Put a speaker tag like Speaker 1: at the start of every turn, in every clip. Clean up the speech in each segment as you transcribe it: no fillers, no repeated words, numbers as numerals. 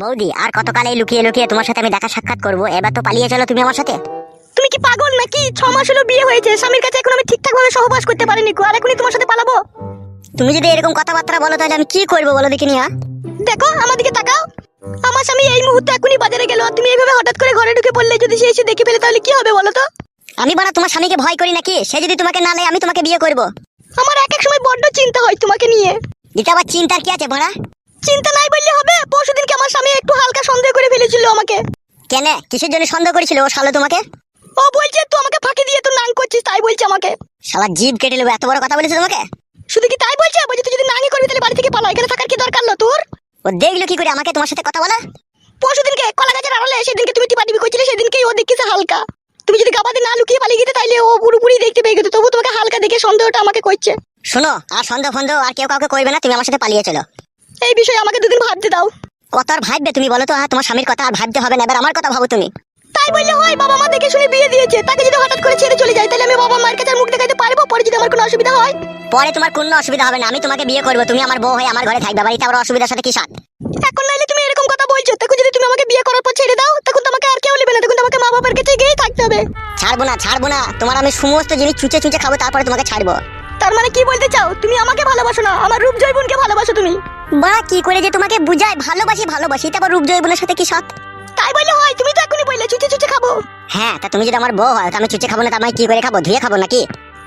Speaker 1: বৌদি আর কতকাল এই লুকিয়ে লুকিয়ে তোমার সাথে আমি দেখা সাক্ষাৎ করবো? এবার তো পালিয়ে চলো তুমি আমার সাথে।
Speaker 2: তুমি কি পাগল নাকি? 6 মাস হলো বিয়ে হয়েছে, স্বামীর কাছে এখন আমি ঠিকঠাক ভাবে সহবাস করতে পারিনি, আর এখনই তোমার সাথে পালাবো?
Speaker 1: তুমি যদি এরকম কথাবার্তা বলো তাহলে আমি কি করবো বলো দেখিনি।
Speaker 2: দেখো আমার দিকে তাকাও। আমার স্বামী এই মুহূর্তে এখনই বাজারে গেল, আর তুমি এইভাবে হঠাৎ করে ঘরে ঢুকে পড়লে, যদি সে এসে দেখে ফেলে তাহলে কি হবে বলো তো?
Speaker 1: আমি বানা তোমার স্বামীকে ভয় করি নাকি? সে যদি তোমাকে না নেয় আমি তোমাকে বিয়ে করবো।
Speaker 2: আমার এক এক সময় বড্ড চিন্তা হয় তোমাকে নিয়ে।
Speaker 1: এটা আবার চিন্তার কি আছে বাড়া?
Speaker 2: চিন্তা নাই বললে হবে? পরশুদিনকে আমার স্বামী একটু হালকা সন্দেহ করে ফেলেছিল আমাকে।
Speaker 1: কেন, কিসের জন্য সন্দেহ করেছিল ও শালো তোমাকে?
Speaker 2: ও বলছে তুই আমাকে ফাঁকি দিয়ে তো নাং করছিস, তাই বলছে আমাকে।
Speaker 1: শালা জিভ কেটে নেবো, এত বড় কথা বলেছে তোমাকে?
Speaker 2: শুধু কি তাই বলছে? বলছে তুই যদি নাঙ্গি করবি তাহলে বাড়ি থেকে পালা, এখানে থাকার কি দরকার লো তোর?
Speaker 1: ও দেখলো কি করে আমাকে তোমার সাথে কথা বলা?
Speaker 2: পরশুদিনকে কলা গাছের আড়ালে সেদিনকে তুমি টিপাটিপি করছিলে, সেদিনকেই ও দেখেছে হালকা। তুমি যদি গাবাতে না লুকিয়ে পালিয়ে গেতে তাইলে ও পুরোপুরি দেখতে পেয়ে গেত, তবু তোমাকে হালকা দেখে সন্দেহটা আমাকে করছে।
Speaker 1: শোনো, আর সন্দেহ ফন্দেহ আর কেউ কাউকে করবে না, তুমি আমার সাথে পালিয়ে চলো।
Speaker 2: এই বিষয়ে আমাকে দুদিন ভাবতে দাও।
Speaker 1: কত আর ভাববে তুমি বলো তো? তোমার স্বামীর কথা আর ভাবতে হবে না, এবার আমার কথা ভাবো তুমি।
Speaker 2: তাই বললে হয়? বাবা মা দেখে শুনে বিয়ে দিয়েছে, তাকে যদি হঠাৎ করে ছেড়ে চলে যায় তাহলে আমি বাবা মায়ের কাছে মুখ দেখাতে পারবো? পরে যদি আমার কোনো অসুবিধা হয়?
Speaker 1: পরে তোমার কোনো অসুবিধা হবে না, আমি তোমাকে বিয়ে করবো, তুমি আমার বউ হয়ে আমার ঘরে থাকবে, বাড়িতে আবার অসুবিধার সাথে কি সাথ?
Speaker 2: এখন নাইলে তুমি এরকম কথা বলছো, তখন যদি তুমি আমাকে বিয়ে করার পর ছেড়ে দাও তখন তোমাকে আর কেউ নেবে না, তখন তোমাকে মা বাবার কাছে গিয়েই থাকতে হবে।
Speaker 1: ছাড়বো না, ছাড়বো না, তোমার আমি সমস্ত জিনিস চুচে চুচে খাবো, তারপরে তোমাকে ছাড়বো।
Speaker 2: তার মানে কি বলতে চাও? তুমি আমাকে ভালোবাসো না, আমার রূপ জয়গুণকে ভালোবাসো তুমি।
Speaker 1: বা কি করে যে তোমাকে বুঝায় ভালোবাসি ভালোবাসি, তারপর রূপ জয়গুণের সাথে কি সাথ?
Speaker 2: তাই বললে হয়? তুমি তো এখনই বললে চুচে চুচে খাবো।
Speaker 1: হ্যাঁ, তা তুমি যদি আমার বউ হয় তা আমি চুচে খাবো না, তার মানে কি করে খাবো? ধুয়ে খাবো নাকি?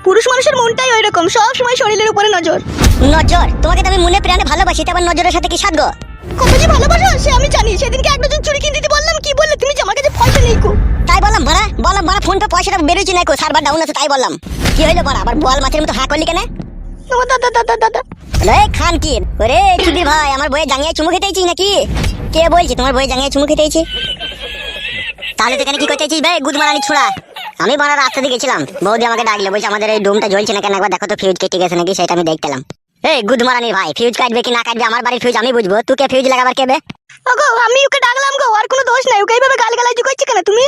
Speaker 2: পুরুষ মানুষের মনটাই ওই রকম, সব সময় শরীরের উপরে নজর।
Speaker 1: নজর? তোমাকে তো আমি মনে প্রাণে ভালোবাসি, তারপর নজরের সাথে কি সাথ গো?
Speaker 2: কত যে ভালোবাসো সে আমি জানি। সেদিনকে এক ডজন চুরি কিনে দিতে বললাম, কি বললে তুমি যে আমার কাছে পয়সা নেই কো?
Speaker 1: তাই বললাম মারা ফোন পে পয়সাটা বেরোচ্ছে না কো, সার্ভার ডাউন আছে, তাই বললাম। কি হইলো মারা? আবার বল মাছের মতো হ্যাঁ করলি কেন?
Speaker 2: আমার দাদা দাদা দাদা
Speaker 1: রে খান কি ওরে চুদির ভাই, আমার বইয়ে জাঙ্গিয়ে চুমু খেতেইছিস নাকি? কে বলছি তোমার বইয়ে জাঙ্গিয়ে চুমু খেতেইছি? তাহলে তো এখানে কি করতেছিস ভাই গুদমারানি ছোড়া? আমি বানা রাস্তা দিয়ে গেছিলাম, বৌদি আমাকে ডাকলো, বলছে আমাদের এই ডোমটা জ্বলছে না কেন, একবার দেখো তো ফিউজ কেটে গেছে নাকি, সেটা আমি দেখতেলাম। এই গুদমারানি ভাই, ফিউজ কাটবে কি না কাটবে আমার বাড়ির ফিউজ আমি বুঝবো, তুই কে ফিউজ লাগাবার কেবে?
Speaker 2: ওগো আমি ওকে ডাকলাম গো, আর কোনো দোষ নাই, ওকে এইভাবে গালগালাজি করছে কেন তুমি?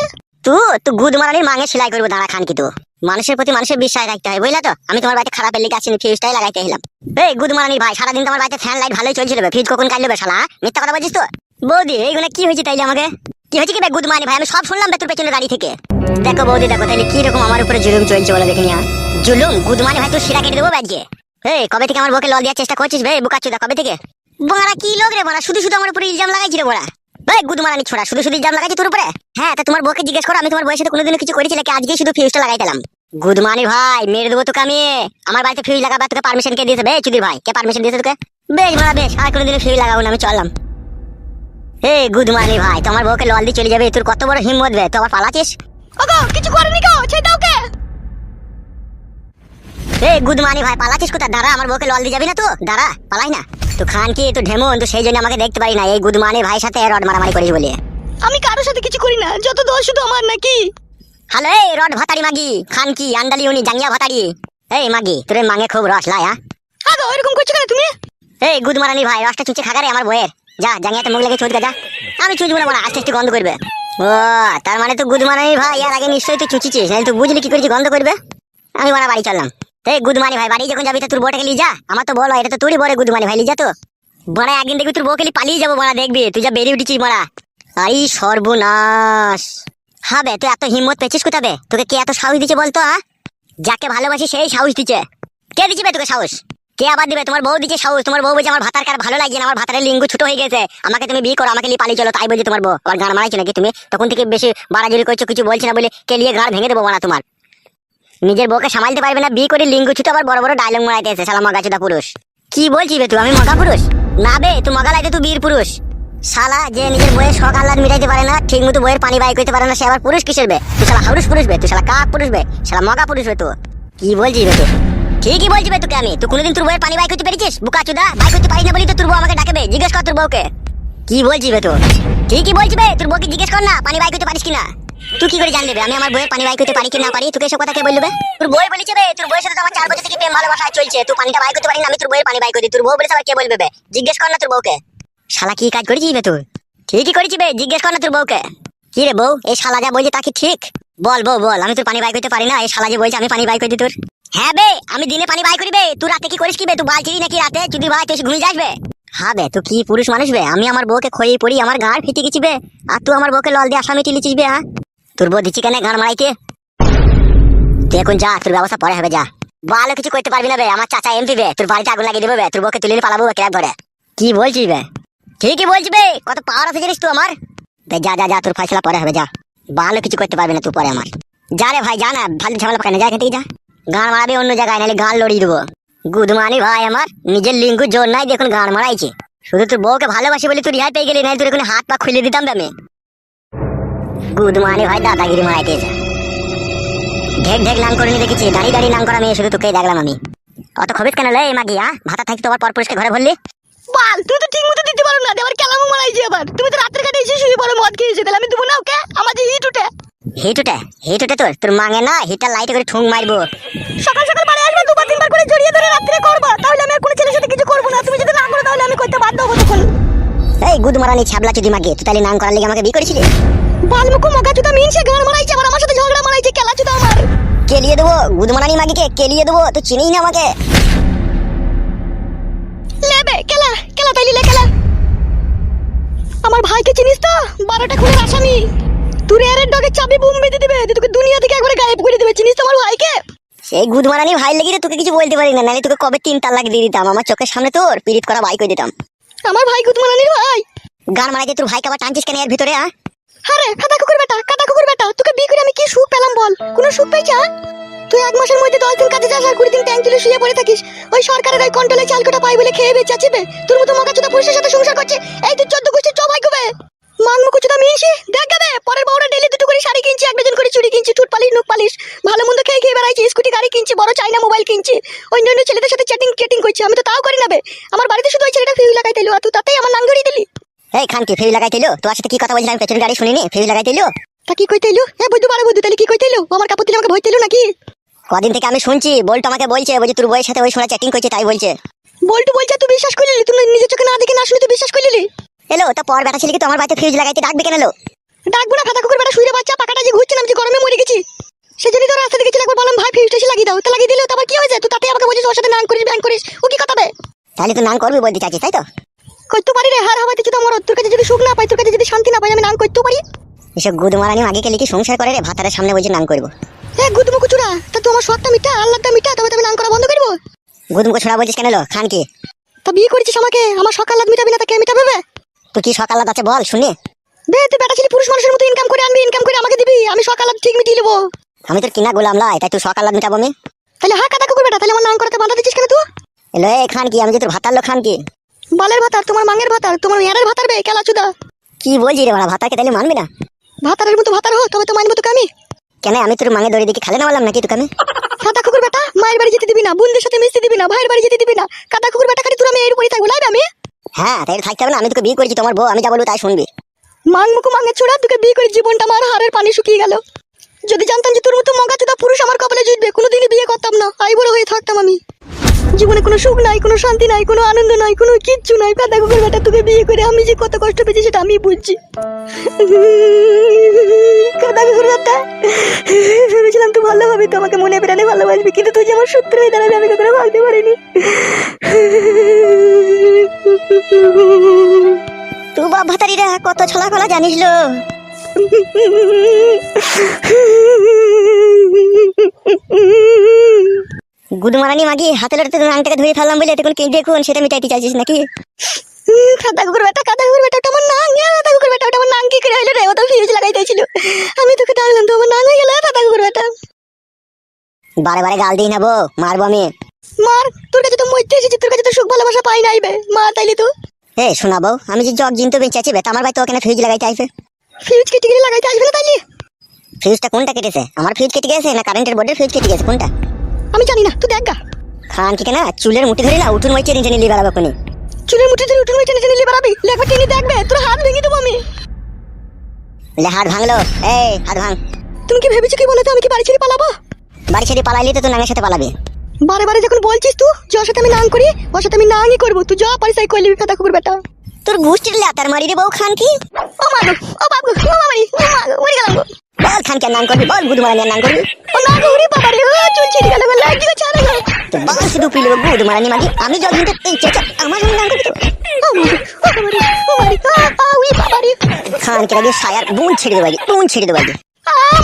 Speaker 1: তুই গুদমারানির মাঙে সেলাই করবো দাঁড়া খান কি? তুই মানুষের প্রতি মানুষের বিশ্বাস রাখতে হয় বুঝলা তো? আমি তোমার বাড়িতে খারাপ এলে আসিনি, ফিউজটাই লাগাইতে এলাম। এই গুদমারানি ভাই, সারাদিন তোমার বাড়িতে ফ্যান লাইট ভালোই চলছিল, ফিউজ কখন কাটবে শালা? মিথ্যা কথা বলছিস তো? বৌদি এইগুলো কি হয়েছে তাইলে আমাকে? কি হয়েছে কি গুদমারানি ভাই? আমি সব শুনলাম তোর পেছনে দাঁড়িয়ে থেকে। দেখো বৌদি দেখো, তাইলে কি রকম আমার উপরে জুলুম চলছে বলো দেখিনি। জুলুম? গুদমারানি ভাই তুই শিরা কেটে দেবো আজকে। এই কবে থেকে আমার বউকে লল দেওয়ার চেষ্টা করছিস ভাই বুকাচ্চুদা? কবে থেকে? বড়া কি লোক রে বড়া, শুধু শুধু আমার উপরে ইলজাম লাগাইছি রে বড়া। ভাই গুদমারানি ছোড়া, শুধু শুধু ইলজাম লাগাইছি তোর উপরে? হ্যাঁ, তা তোমার বউকে জিজ্ঞেস করো, আমি তোমার বউয়ের সাথে কোনোদিনও কিছু করেছি নাকি? আজকে শুধু ফিউজটা লাগাইতাম। গুদমারানি ভাই মেরে দেবো তোকে আমি। আমার বাড়িতে ফিউজ লাগাবার তোকে পারমিশন কে দিয়েছে? বে চুদির ভাই, কে পারমিশন দিয়েছে তোকে? বেশ বড়া বেশ, আর কোনোদিনও ফিউজ লাগাবো না, আমি চললাম। এই গুদমারানি ভাই, তোমার বউকে লল দিয়ে চলে যাবে? তোর কত বড় হিম্মত বে, তুই আবার পালাচ্ছিস?
Speaker 2: ওগো কিছু করেনি গো, ছেড়ে ওকে।
Speaker 1: এই গুদমারানি ভাই পালাচ্ছিস কোথায়? দাঁড়া, আমার বউকে লল দিয়ে যাবি না? তো দাঁড়া, পালাই না। তো খান কি তুই ঢেমন, তো সেই জন্য আমাকে দেখতে পারি না। এই গুদমারানি ভাইয়ের সাথে রড মারামারি করিস বলে?
Speaker 2: আমি কারোর সাথে কিছু করি না, যত দোষ শুধু আমার নাকি?
Speaker 1: হ্যালো এই রড ভাতারি মাগি, খান কি আন্ডালি উনি জাঙ্গিয়া ভাতারি। এই মাগি তোর মাঙে খুব রস লাই।
Speaker 2: আগো এরকম করছো কেন তুমি?
Speaker 1: এই গুদমারানি ভাই, রসটা চুচে খাগারে আমার বইয়ের। যা জাঙ্গিয়াতে মুখ লেগে চুট গা যা। আমি চুচবো না বলা, আস্তে আস্তে গন্ধ করবে। ও তার মানে তুই গুদমারানি ভাই এর আগে নিশ্চয়ই তুই চুচিছিস, নাহলে তুই বুঝলি কি করেছি গন্ধ করবে? আমি বাড়া বাড়ি চললাম। এই গুদমানি ভাই, বাড়ি যখন যাবি তো তোর বউটাকে লিয়ে যা। আমার তো বলো, এটা তো তোরই বড় গুদমানি ভাই, লিয়ে যা তো। বড়া একদিন দেখবি তোর বউকে পালিয়ে যাবো বড়া, দেখবি তুই যা বেরিয়ে উঠেছিস বড়া। আই সর্বনাশ হবে, তুই এত হিম্মত পেয়েছিস কোথাবে? তোকে কে এত সাহস দিচ্ছে বলতো? যাকে ভালোবাসি সেই সাহস দিচ্ছে। কে দিচ্ছে তোকে সাহস? কে আবার দিবে? তোমার বউ দিচ্ছে সাহস। তোমার বউ বলছে আমার ভাতার কার ভালো লাগছে না, আমার ভাতারের লিঙ্গ ছোট হয়ে গেছে, আমাকে তুমি বিয়ে করো, আমাকে নিয়ে পালিয়ে চলো, তাই বলছে তোমার বউ। আবার গান মারাইছো নাকি তুমি? তখন থেকে বেশি বাড়াজুড়ি করছো, কিছু বলছি না বলে কে লিয়ে গাড় ভেঙে দেবো না তোমার। নিজের বউকে সামালতে পারবে না, বিয়ে করে লিঙ্গ ছুটো আবার বড় বড় ডায়লগ মারাইতে এসে শালা মগাচোদা পুরুষ। কি বলছি বে তুই? আমি মগা পুরুষ না বে, তুই মগা লাগে, তুই বীর পুরুষ। শালা যে নিজের বইয়ের শখ আহ্লাদ মিটাইতে পারে না, ঠিক মতো বইয়ের পানি বাই করতে পারে না, সে আবার পুরুষ কিসের বে? তুই শালা হাউস পুরুষ বে, তুই শালা কাক পুরুষ বে, শালা মগা পুরুষ বে। তুই কি বলছিস বে? তুই ঠিকই বলছি বে তোকে আমি। তুই কোনোদিন তোর বইয়ের পানি বাই করতে পেরেছিস? বুকাচোদা বাই করতে পারি না বলি তো তোর বউ আমাকে ডাকবে, জিজ্ঞেস কর তোর বউকে। কি বলছিস বে তুই? ঠিকই বলছি বে, তোর বউকে জিজ্ঞেস কর না পানি বাই করতে পারিস কিনা। তুই কি করে জানলি আমি আমার বইয়ের পানি বাই করতে পারি কি না পারি? তোকে এসব কথা কে বলবে? তোর বই বলেছে বে, তোর বইয়ের সাথে তো আমার 4 বছর থেকে প্রেম ভালোবাসা চলছে, তুই পানিটা বাই করতে পারি না, আমি তোর বইয়ের পানি বাই করি, তোর বউ বলেছে আবার কে বলবে বে? জিজ্ঞেস কর না তোর বউকে। শালা কি কাজ করেছিস বে তুই? ঠিকই করেছি বে, জিজ্ঞেস কর না তোর বউকে। কি রে বউ, এই শালা যা বলছে তা কি ঠিক? বল বউ বল, আমি তোর পানি বাই করতে পারি না? এই শালা যে বলছে আমি পানি বাই করি তোর। হ্যাঁ বে, আমি দিনে পানি বাই করি বে, তুই রাতে কি করিস কি বে? তুই বালছিস নাকি রাতে? যদি ভাই তুই ঘুমিয়ে যাস বে। হ্যাঁ বে, তুই কি পুরুষ মানুষ বে? আমি আমার বউকে খইয়ে পড়ি আমার গাঁড় ফেটে গেছি বে, আর তুই আমার বউকে লল দিয়ে আসামি টিলিছিস বে? হ্যাঁ, তোর বউ দিচ্ছি কেন গাঁড় মারাইতে? তুই এখন যা, তোর ব্যবস্থা পরে হবে, যা। ভালো কিছু করতে পারবি না বে, আমার চাচা এমপি বে, তোর বাড়িতে আগুন লাগিয়ে দেবে বে, তোর বউকে তুলে নিয়ে পালাবো ক্যাব ধরে। কি বলছিস বে? ঠিকই বলছি বে, কত পাওয়ার আছে জানিস তুই আমার? বে যা যা যা, তোর ফয়সলা পরে হবে, যা। ভালো কিছু করতে পারবি না তুই পরে আমার। যা রে ভাই, যা না, ভালো ঝামেলা পাকায় না, যা এখান থেকে যা। গাঁড় মারাবি অন্য জায়গায়, নাহলে গাঁড় লড়িয়ে দেবো। গুদমানি ভাই আমার, নিজের লিঙ্গু জোর নাই, দেখুন গাঁড় মারাইছে। শুধু তোর বউকে ভালোবাসি বলে তুই রিহাই পেয়ে গেলি, নাই তোর এখন হাত পা খুলে দিতাম বে আমি। গুদমানি ভাই দাদাগিরি মারাইতে এসে ঢেক ঢেক নাম করে নি দেখেছি, দাঁড়িয়ে দাঁড়িয়ে নাম করা মেয়ে শুধু তোকেই দেখলাম আমি। অত খবিস কেন লে মাগি? ভাতা থাকি তোমার পর পুরুষকে ঘরে ভরলি?
Speaker 2: বাল, তুমি তো ঠিক মতো দিতে পারো না, আবার কেলামও মারাইছি আবার। তুমি তো রাতের কাটে এসে শুয়ে পড়ো মদ খেয়েছো, তাহলে আমি দেবো না ওকে? আমার যে হিট উঠে।
Speaker 1: হিট উঠে? হিট উঠে তোর? তোর মাঙে না হিটার লাইটে করে ঠুং মারবো।
Speaker 2: সকাল সকাল বাড়ি আসবে, দুবার তিনবার করে জড়িয়ে ধরে রাত্রে করবা, তাহলে আমি আর কোনো ছেলের সাথে কিছু করবো না। তুমি যদি না করো তাহলে আমি করতে বাধ্য হবো তখন।
Speaker 1: এই গুদমারানি ছ্যাবলা চুদি মাগে, তুই তাহলে নাম করার লেগে আমাকে বিয়ে করেছিলি?
Speaker 2: বালমুখো মগা চুদা মিনছে গান মারাইছে, আবার আমার সাথে ঝগড়া মারাইছে, কেলা চুদা আমার।
Speaker 1: কেলিয়ে দেবো গুদমারানি মাগিকে, কেলিয়ে দেবো। তুই চিনিস না আমাকে?
Speaker 2: লেবে কেলা কেলা তাইলি লে কেলা। আমার ভাইকে চিনিস তো? 12টা খুনের আসামি। তুই এর ডগে চাবি বুম বেঁধে দেবে, তোকে দুনিয়া থেকে একবারে গায়েব করে দেবে। চিনিস তো আমার ভাইকে?
Speaker 1: সেই গুদমারানি ভাই লেগে তোকে কিছু বলতে পারি না, নাহলে তোকে কবে 3 তালাক দিয়ে দিতাম। আমার চোখের সামনে তোর পিরিত করা ভাই করে দিতাম।
Speaker 2: আমার ভাই গুদমারানির ভাই?
Speaker 1: গান মারাইতে তোর ভাইকে আবার টানছিস কেন এর ভিতরে?
Speaker 2: আরে কাদা কুকুর বেটা, কাদা কুকুর বেটা, তোকে বিয়ে করে আমি কি সুখ পেলাম বল? কোনো সুখ পাইছা? তুই 1 মাসের মধ্যে 10 দিন কাজে যাস আর 20 দিন ট্যাঙ্ক তুলে শুয়ে পড়ে থাকিস। ওই সরকারের ওই কন্ট্রোলে চাল কোটা পাই বলে খেয়ে বেঁচে আছিস বে। তোর মতো মগাচোদা পুরুষের সাথে সংসার করছে, এই তুই 14 গোষ্ঠীর জবাই করবে। মাংমুখো চোদা মিনছি দেখ গাবে, পরের বউরা ডেলি দুটো করে শাড়ি কিনছি, 1 ডজন করে চুড়ি কিনছি, ঠোঁট পালিশ নুক পালিশ, ভালো মন্দ খেয়ে খেয়ে বেড়াইছি, স্কুটি গাড়ি কিনছি, বড় চাইনা মোবাইল কিনছি, অন্যান্য ছেলেদের সাথে চ্যাটিং করছি। আমি তো তাও করি না বে। আমার বাড়িতে শুধু ওই ছেলেটা ফিউ লাগাই দিলো, আর তুই তাতেই আমার নাম ধরিয়ে দিলি।
Speaker 1: এই খানকি ফেরি লাগাইতেইলো? তোর সাথে কি কথা বলছিলাম আমি পেছনের গাড়ি শুনিনি? ফেরি লাগাইতেইলো?
Speaker 2: তা কি কইতেইলো? বুঝতে পারো বুঝতে, তাহলে কি কইতেইলো? আমার কাপড় দিলে আমাকে ভইতেইলো নাকি?
Speaker 1: কদিন থেকে আমি শুনছি, বলতো আমাকে বলছে তোর বউয়ের সাথে ওই সোনা চ্যাটিং করছে, তাই বলছে।
Speaker 2: বলটু বলছে তুই বিশ্বাস করলি? তুই নিজের চোখে না দেখে না শুনে তুই বিশ্বাস করলি?
Speaker 1: এলো তা পর বেটা ছেলেকে তো আমার বাড়িতে ফিউজ লাগাইতে ডাকবে কেন? এলো
Speaker 2: ডাকবো না, ফাটা কুকুর বেটা শুইরে বাচ্চা পাকাটা যে ঘুরছে না, আমি যে গরমে মরে গেছি। সেজন্যই তো রাস্তা দেখেছি, একবার বললাম ভাই ফিউজটা এসে লাগিয়ে দাও, তা লাগিয়ে দিলে তারপর কি হয়েছে? তুই তাতে আমাকে বলছিস ওর সাথে নাং করিস ব্যাং করিস, ও কি কথা বে?
Speaker 1: তাহলে তুই নাং করবি বলতে চাচ্ছিস, তাই তো?
Speaker 2: করতে পারি রে, হার হওয়াতে যদি আমার তোর কাছে যদি সুখ না পাই, তোর কাছে যদি শান্তি না পাই, আমি নাং করতে পারি?
Speaker 1: এসব গুদমারানি আগে লিখি সংসার করে রে, ভাতারের সামনে বলছে নাং করবো।
Speaker 2: গুদমুকু চুরা, তা তুই আমার শখটা মিটা, আল্লাহটা মিটা, তবে আমি নাং করা বন্ধ করবো।
Speaker 1: গুদমুকো ছোড়া বলছিস কেন? এলো খানকি
Speaker 2: তা বিয়ে করেছিস আমাকে, আমার সকাল রাত মিটাবি না, তা কে মিটাবে বে?
Speaker 1: তুই কি সকাল আছে বল শুনি।
Speaker 2: বে তুই বেটা ছেলে পুরুষ মানুষের মতো ইনকাম করে আনবি, ইনকাম করে আমাকে দিবি, আমি সকাল রাত ঠিক মিটিয়ে নেবো।
Speaker 1: আমি তোর কিনা গোলাম লাই, তাই তুই সকাল মিটাবো আমি?
Speaker 2: তাহলে হ্যাঁ কাদা কুকুর বেটা, তাহলে আমার নাং করাতে বাধা দিচ্ছিস কেন তুই?
Speaker 1: এলো এই খানকি, আমি যে তোর ভাতার লোক খানকি।
Speaker 2: বালের ভাতার, তোমার মাঙের ভাতার, তোমার মেয়ের ভাতার বে কেলা চুদা।
Speaker 1: কি বলছি রে বাড়া, ভাতারকে তাহলে মানবি না?
Speaker 2: ভাতারের মতো ভাতার হো, তবে তো মানবো তোকে আমি।
Speaker 1: কেন আমি তোর মাঙে দড়ি দিকে খালে না বললাম নাকি তোকে আমি?
Speaker 2: কাদা কুকুর বেটা, মায়ের বাড়ি যেতে দিবি না, বোনদের সাথে মিশতে দিবি না, ভাইয়ের বাড়ি যেতে দিবি না, কাদা কুকুর বেটা খালি তোর আমি এর উপরই থাকবো, লাইবে আমি?
Speaker 1: হ্যাঁ তাই থাকতে হবে না? আমি তোকে বিয়ে করেছি, তোমার বউ, আমি যা বলবো তাই শুনবি।
Speaker 2: মাংমুখো মাঙের ছোড়া, তোকে বিয়ে করে জীবনটা আমার হাড়ের পানি শুকিয়ে গেল। যদি জানতাম যে তোর মতো মগাচোদা পুরুষ আমার কপালে জুটবে, কোনোদিনই বিয়ে করতাম না, আই বড় হয়ে থাকতাম আমি। জীবনে কোনো সুখ নাই, কোনো শান্তি নাই, কোনো আনন্দ নাই, কোনো কিচ্ছু নাই। কাদা কুকুর বেটা, তোকে বিয়ে করে আমি যে কত কষ্ট পেয়েছি সেটা আমি বুঝছি। কাদা কুকুর বেটা, ভেবেছিলাম তুই ভালো হবে, তো আমাকে মনে প্রাণে ভালোবাসবি, কিন্তু তুই যে আমার সূত্র হয়ে দাঁড়াবে আমি কখনো ভাবতে পারিনি।
Speaker 1: তুই বাপ ভাতারিরা কত ছলা কলা জানিস লো। গুদমারানি মাগি হাতে লড়তে নাংটাকে ধরে ফেললাম বলে এখন কি দেখুন সেটা মিটাইতে চাইছিস নাকি?
Speaker 2: কাদা কুকুর বেটা, কাদা কুকুর বেটা, ওটা আমার নাং। কাদা কুকুর বেটা, ওটা আমার নাং কি করে হইলো রে? ও তো ফিউজ লাগাইতেছিল, আমি তোকে ডাকলাম তো আমার নাং হয়ে গেল। কাদা কুকুর বেটা,
Speaker 1: বারে বারে গাল দিই না বউ, মারবো আমি।
Speaker 2: মার, তোর কাছে তো মরতে এসেছি, তোর কাছে তো সুখ ভালোবাসা পাই নাই বে, মার তাইলে তো।
Speaker 1: হে শোনা বউ, আমি যে জগ জিনতো বেঁচে আছি বে, আমার ভাই তো ওখানে ফিউজ লাগাইতে আইবে।
Speaker 2: ফিউজ কেটে গেলে লাগাইতে আসবে না তাইলে?
Speaker 1: ফিউজটা কোনটা কেটেছে? আমার ফিউজ কেটে গেছে না কারেন্টের বোর্ডের ফিউজ কেটে গেছে, কোনটা?
Speaker 2: আমি জানি না, তুই দেখ গা।
Speaker 1: খান কি কেনা চুলের মুঠি ধরে না উঠুন মই চেনে চেনে নিয়ে বেড়াবো কোনি।
Speaker 2: চুলের মুঠি ধরে উঠুন টেনে টেনে বেড়াবি, লেখা টেনে দেখবে তোর হাত ভেঙে দেবো আমি।
Speaker 1: লে হাত ভাঙলো, এই হাত ভাঙ।
Speaker 2: তুমি কি ভেবেছো কি বলো তো, আমি কি বাড়ি ছেড়ে পালাবো?
Speaker 1: বাড়ি ছেড়ে পালাইলি তো তুই নাঙের সাথে পালাবি।
Speaker 2: বারে বারে যখন বলছিস তুই যে ওর সাথে আমি নাং করি, ওর সাথে আমি নাংই করবো, তুই যা পারিস তাই কইলি। কাদা কুকুর বেটা,
Speaker 1: তোর গুষ্টির লাতার মারি রে বউ খান কি।
Speaker 2: ও মা গো, ও বাপ গো, ও মামারি, ও মা গো, মরে গেলাম গো।
Speaker 1: বল খান কে নাং করবি, বল গুদমারানি নাং করবি।
Speaker 2: ও না গো, ওরে বাবা রে, ও চুল ছিঁড়ে গেল গো, লাগি গো, ছাড়া গো।
Speaker 1: তো বল শুধু পিলো গুদমারানি মাগি, আমি যখন তো এই চেঁচা আমার নাং করবি তো।
Speaker 2: ও
Speaker 1: কানকে লাগিয়ে সায়ার বোন ছেড়ে দেবো বোন ছেড়ে দেবো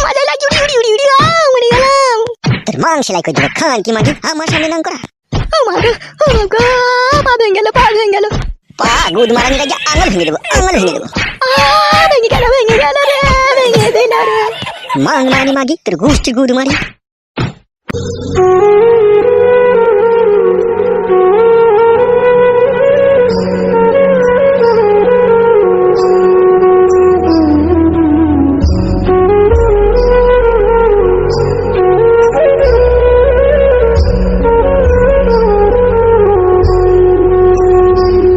Speaker 2: মজা লাগছে উড়ি উড়ি উড়ি উড়ি মরে গেলাম।
Speaker 1: তোর মান সেলাই করে দেবো খান কি মাগি আমার সামনে নাম করা
Speaker 2: ও গো পা ভেঙে গেল পা ভেঙে গেল
Speaker 1: পা গুদ মারানি লাগিয়ে আঙুল ভেঙে দেবো আঙুল ভেঙে দেবো
Speaker 2: ভেঙে গেল রে ভেঙে দিল রে।
Speaker 1: মাং মানি মাগি তোর গোষ্ঠী গুদ মারি